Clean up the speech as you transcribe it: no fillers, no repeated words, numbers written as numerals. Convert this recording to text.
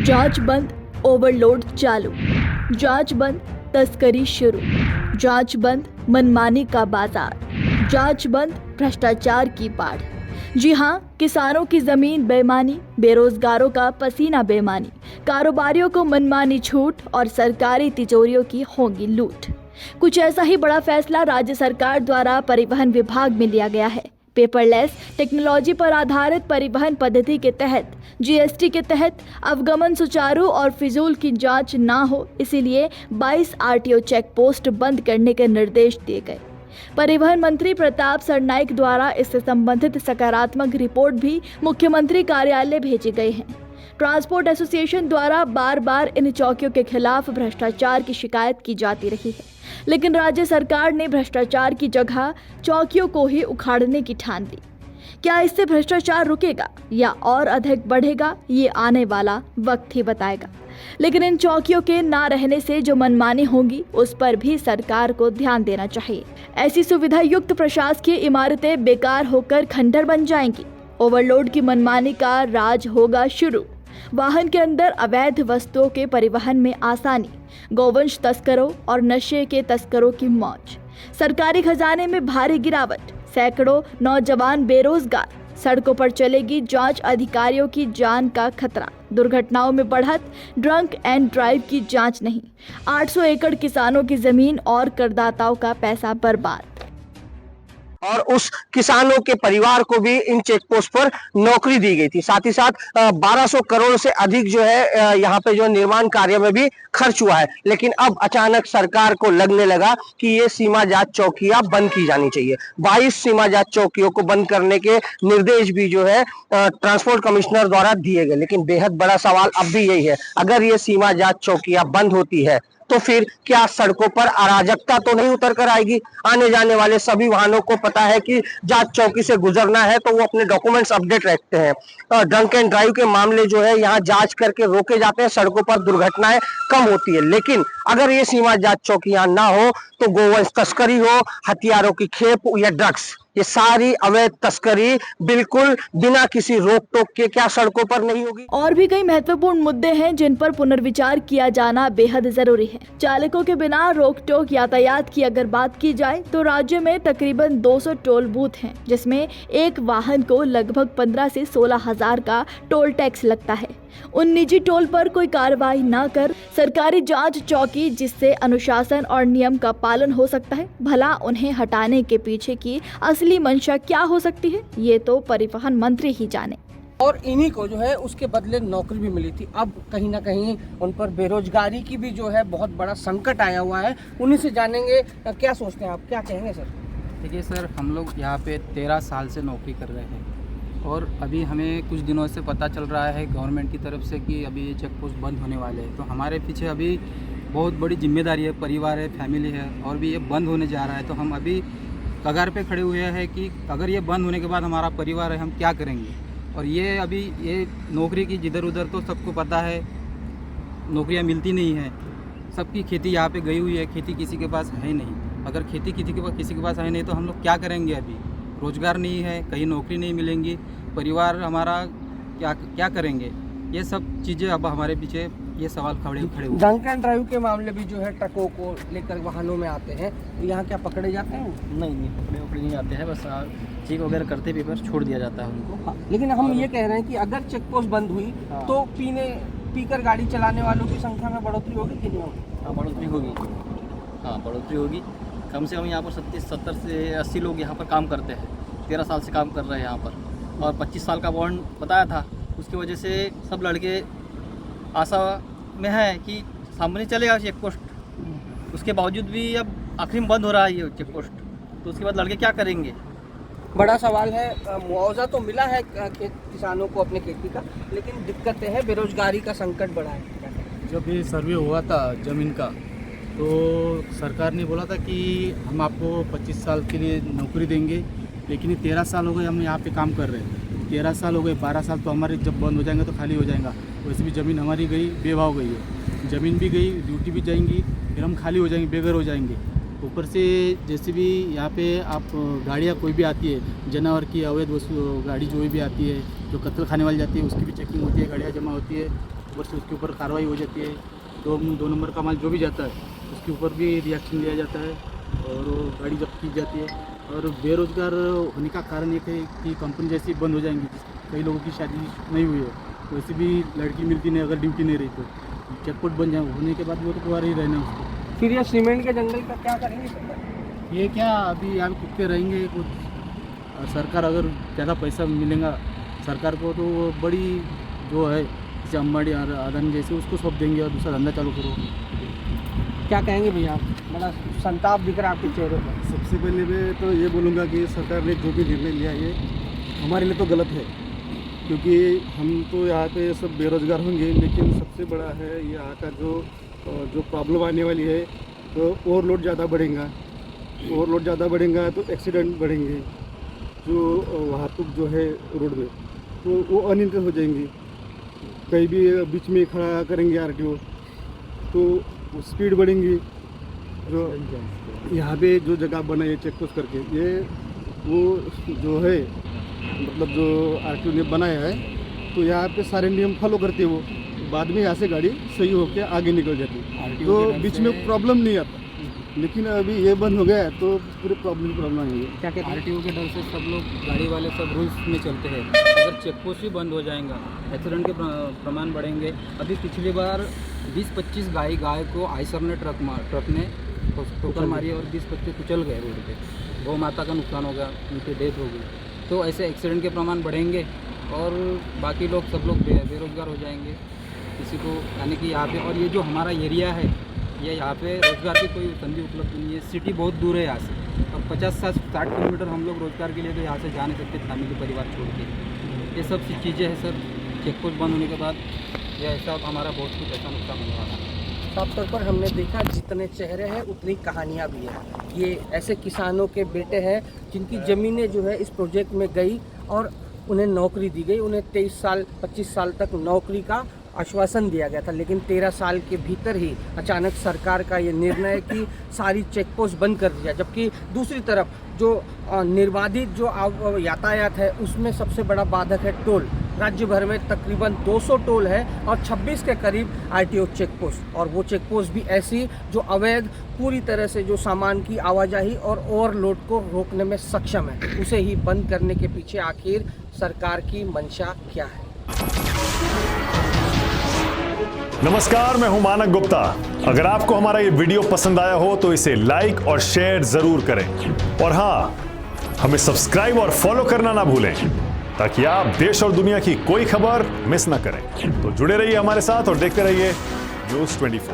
जांच बंद, ओवरलोड चालू। जांच बंद, तस्करी शुरू। जांच बंद, मनमानी का बाजार। जांच बंद, भ्रष्टाचार की बाढ़। जी हां, किसानों की जमीन बेईमानी, बेरोजगारों का पसीना बेईमानी, कारोबारियों को मनमानी छूट और सरकारी तिजोरियों की होगी लूट। कुछ ऐसा ही बड़ा फैसला राज्य सरकार द्वारा परिवहन विभाग में लिया गया है। पेपरलेस टेक्नोलॉजी पर आधारित परिवहन पद्धति के तहत जीएसटी के तहत अवगमन सुचारू और फिजूल की जांच ना हो, इसीलिए 22 आरटीओ चेक पोस्ट बंद करने के निर्देश दिए गए। परिवहन मंत्री प्रताप सरनाइक द्वारा इससे संबंधित सकारात्मक रिपोर्ट भी मुख्यमंत्री कार्यालय भेजी गई है। ट्रांसपोर्ट एसोसिएशन द्वारा बार बार इन चौकियों के खिलाफ भ्रष्टाचार की शिकायत की जाती रही है, लेकिन राज्य सरकार ने भ्रष्टाचार की जगह चौकियों को ही उखाड़ने की ठान ली। क्या इससे भ्रष्टाचार रुकेगा या और अधिक बढ़ेगा, ये आने वाला वक्त ही बताएगा। लेकिन इन चौकियों के ना रहने से जो मनमानी होगी उस पर भी सरकार को ध्यान देना चाहिए। ऐसी सुविधा युक्त प्रशासकीय इमारतें बेकार होकर खंडर बन जाएंगी। ओवरलोड की मनमानी का राज होगा शुरू। वाहन के अंदर अवैध वस्तुओं के परिवहन में आसानी, गोवंश तस्करों और नशे के तस्करों की मौज। सरकारी खजाने में भारी गिरावट, सैकड़ों नौजवान बेरोजगार। सड़कों पर चलेगी जांच, अधिकारियों की जान का खतरा। दुर्घटनाओं में बढ़त, ड्रंक एंड ड्राइव की जांच नहीं। 800 एकड़ किसानों की जमीन और करदाताओं का पैसा बर्बाद। और उस किसानों के परिवार को भी इन चेक पोस्ट पर नौकरी दी गई थी। साथ ही साथ 1200 करोड़ से अधिक जो है यहाँ पे जो निर्माण कार्य में भी खर्च हुआ है। लेकिन अब अचानक सरकार को लगने लगा कि ये सीमा जांच चौकियां बंद की जानी चाहिए। 22 सीमा जांच चौकियों को बंद करने के निर्देश भी जो है ट्रांसपोर्ट कमिश्नर द्वारा दिए गए। लेकिन बेहद बड़ा सवाल अब भी यही है, अगर ये सीमा जांच चौकियां बंद होती है तो फिर क्या सड़कों पर अराजकता तो नहीं उतर कर आएगी? आने जाने वाले सभी वाहनों को पता है कि जांच चौकी से गुजरना है तो वो अपने डॉक्यूमेंट्स अपडेट रखते हैं। ड्रंक एंड ड्राइव के मामले जो है यहाँ जांच करके रोके जाते हैं, सड़कों पर दुर्घटनाएं कम होती है। लेकिन अगर ये सीमा जांच चौकियां ना हो तो गोवंश तस्करी हो, हथियारों की खेप या ड्रग्स, ये सारी अवैध तस्करी बिल्कुल बिना किसी रोक टोक के क्या सड़कों पर नहीं होगी? और भी कई महत्वपूर्ण मुद्दे हैं जिन पर पुनर्विचार किया जाना बेहद जरूरी है। चालकों के बिना रोक टोक यातायात की अगर बात की जाए तो राज्य में तकरीबन 200 टोल बूथ हैं, जिसमें एक वाहन को लगभग 15 से 16 हजार का टोल टैक्स लगता है। उन निजी टोल पर कोई कार्रवाई न कर सरकारी जांच चौकी, जिससे अनुशासन और नियम का पालन हो सकता है, भला उन्हें हटाने के पीछे की असली मंशा क्या हो सकती है, ये तो परिवहन मंत्री ही जाने। और इन्हीं को जो है उसके बदले नौकरी भी मिली थी। अब कहीं ना कहीं उन पर बेरोजगारी की भी जो है बहुत बड़ा संकट आया हुआ है। उन्हीं से जानेंगे क्या सोचते हैं आप, क्या कहेंगे सर? देखिए सर, हम लोग यहाँ पे 13 साल से नौकरी कर रहे हैं और अभी हमें कुछ दिनों से पता चल रहा है गवर्नमेंट की तरफ से कि अभी ये चेक पोस्ट बंद होने वाले हैं। तो हमारे पीछे अभी बहुत बड़ी जिम्मेदारी है, परिवार है, फैमिली है और भी ये बंद होने जा रहा है। तो हम अभी कगार पे खड़े हुए हैं कि अगर ये बंद होने के बाद हमारा परिवार है, हम क्या करेंगे। और ये अभी ये नौकरी की जिधर उधर तो सबको पता है नौकरियां मिलती नहीं हैं। सबकी खेती यहाँ पे गई हुई है, खेती किसी के पास है नहीं। अगर खेती किसी के पास है नहीं तो हम लोग क्या करेंगे? अभी रोज़गार नहीं है, कहीं नौकरी नहीं मिलेंगी, परिवार हमारा क्या करेंगे? ये सब चीज़ें अब हमारे पीछे ये सवाल खड़े हुए। ड्रंक एंड ड्राइव के मामले भी जो है ट्रकों को लेकर वाहनों में आते हैं, तो यहाँ क्या पकड़े जाते हैं? नहीं पकड़े नहीं जाते हैं, बस चेक वगैरह करते पेपर छोड़ दिया जाता है उनको। हाँ, लेकिन हम ये कह रहे हैं कि अगर चेक पोस्ट बंद हुई तो पीकर गाड़ी चलाने वालों की संख्या में बढ़ोतरी होगी कि नहीं होगी? हाँ, बढ़ोतरी होगी। हाँ, बढ़ोतरी होगी। कम से कम यहाँ पर 70 से 80 लोग यहाँ पर काम करते हैं, 13 साल से काम कर रहे हैं यहाँ पर। और 25 साल का बॉन्ड बताया था, उसकी वजह से सब लड़के आशा में है कि सामने चलेगा चेक पोस्ट। उसके बावजूद भी अब आखिरी में बंद हो रहा है ये चेक पोस्ट, तो उसके बाद लड़के क्या करेंगे? बड़ा सवाल है। मुआवजा तो मिला है किसानों को अपने खेती का, लेकिन दिक्कतें हैं, बेरोजगारी का संकट बढ़ा है। जब ये सर्वे हुआ था ज़मीन का तो सरकार ने बोला था कि हम आपको 25 साल के लिए नौकरी देंगे, लेकिन ये 13 साल हो गए हम यहाँ पे काम कर रहे हैं। 13 साल हो गए, 12 साल तो हमारे जब बंद हो जाएंगे तो खाली हो जाएगा। वैसे भी ज़मीन हमारी गई, बेभाव गई है, ज़मीन भी गई, ड्यूटी भी जाएंगी, फिर हम खाली हो जाएंगे, बेघर हो जाएंगे। ऊपर से जैसे भी यहाँ पे आप गाड़ियाँ कोई भी आती है, जानवर की अवैध वस्तु गाड़ी जो भी आती है, जो कत्ल खाने वाली जाती है, उसकी भी चेकिंग होती है, गाड़ियाँ जमा होती है। ऊपर से उसके ऊपर कार्रवाई हो जाती है। दो नंबर का माल जो भी जाता है उसके ऊपर भी रिएक्शन लिया जाता है और वो गाड़ी जब्त की जाती है। और बेरोजगार होने का कारण ये है कि कंपनी जैसी बंद हो जाएंगी, कई लोगों की शादी नहीं हुई है, वैसे भी लड़की मिलती नहीं अगर ड्यूटी नहीं रही तो चेकपोस्ट बन जाए होने के बाद वो तो कुंवार ही रहना उसको। फिर ये सीमेंट के जंगल का क्या करेंगे सर? ये क्या अभी यहाँ कुत्ते रहेंगे कुछ। सरकार अगर ज़्यादा पैसा मिलेगा सरकार को तो वो बड़ी जो है जैसे अंबानी अदानी जैसे उसको सौंप देंगे और दूसरा धंधा चालू करो। क्या कहेंगे भैया आप? बड़ा संताप दिख रहा है आपके चेहरे पर। सबसे पहले मैं तो ये बोलूँगा कि सरकार ने जो भी निर्णय लिया ये हमारे लिए तो गलत है, क्योंकि हम तो यहाँ पे सब बेरोजगार होंगे, लेकिन सबसे बड़ा है ये यहाँ का जो प्रॉब्लम आने वाली है तो ओवरलोड ज़्यादा बढ़ेगा तो एक्सीडेंट बढ़ेंगे, जो वहाँ जो है रोड में तो वो अनियंत्रित हो जाएंगी। कहीं भी बीच में खड़ा करेंगे आरटीओ तो स्पीड बढ़ेंगी। जो यहाँ पे जो जगह बना है चेक पोस्ट करके ये वो जो है मतलब जो आरटीओ ने बनाया है तो यहाँ पे सारे नियम फॉलो करते वो बाद में यहाँ से गाड़ी सही होकर आगे निकल जाती है तो बीच में प्रॉब्लम नहीं आता। लेकिन अभी ये बंद हो गया है तो पूरे प्रॉब्लम आएंगे। क्या कहते हैं? आरटीओ के डर से सब लोग गाड़ी वाले सब रूल्स में चलते हैं। अगर चेक पोस्ट ही बंद हो जाएगा एक्सीडेंट के प्रमाण बढ़ेंगे। अभी पिछली बार 20-25 गाय को आइसर ने ट्रक ने ठोकर मारी और 20-25 कुचल गए रोड पे। गौ माता का नुकसान हो गया, उनकी डेथ हो गई। तो ऐसे एक्सीडेंट के प्रमाण बढ़ेंगे और बाकी लोग सब लोग बेरोजगार हो जाएंगे। किसी को यानी कि यहाँ पे और ये जो हमारा एरिया है ये यहाँ पे रोज़गार की कोई संधि उपलब्ध नहीं है। सिटी बहुत दूर है यहाँ से और 50-60 किलोमीटर हम लोग रोज़गार के लिए तो यहाँ से जा नहीं सकते फैमिली परिवार छोड़ के। ये सब चीज़ें हैं सर। चेक पोस्ट बंद होने के बाद ये ऐसा हमारा बहुत कुछ ऐसा नुकसान होने वाला है। साफ तौर पर हमने देखा जितने चेहरे हैं उतनी कहानियाँ भी हैं। ये ऐसे किसानों के बेटे हैं जिनकी ज़मीनें जो है इस प्रोजेक्ट में गई और उन्हें नौकरी दी गई। उन्हें 23 साल 25 साल तक नौकरी का आश्वासन दिया गया था, लेकिन 13 साल के भीतर ही अचानक सरकार का ये निर्णय कि सारी चेक पोस्ट बंद कर दिया। जबकि दूसरी तरफ जो निर्बाधित जो यातायात है उसमें सबसे बड़ा बाधक है टोल। राज्य भर में तकरीबन 200 टोल है और 26 के करीब आरटीओ चेक पोस्ट, और वो चेक पोस्ट भी ऐसी जो अवैध पूरी तरह से जो सामान की आवाजाही और ओवरलोड को रोकने में सक्षम है। उसे ही बंद करने के पीछे आखिर सरकार की मंशा क्या है? नमस्कार, मैं हूं मानक गुप्ता। अगर आपको हमारा ये वीडियो पसंद आया हो तो इसे लाइक और शेयर जरूर करें और हां, हमें सब्सक्राइब और फॉलो करना ना भूलें ताकि आप देश और दुनिया की कोई खबर मिस ना करें। तो जुड़े रहिए हमारे साथ और देखते रहिए न्यूज़ 24।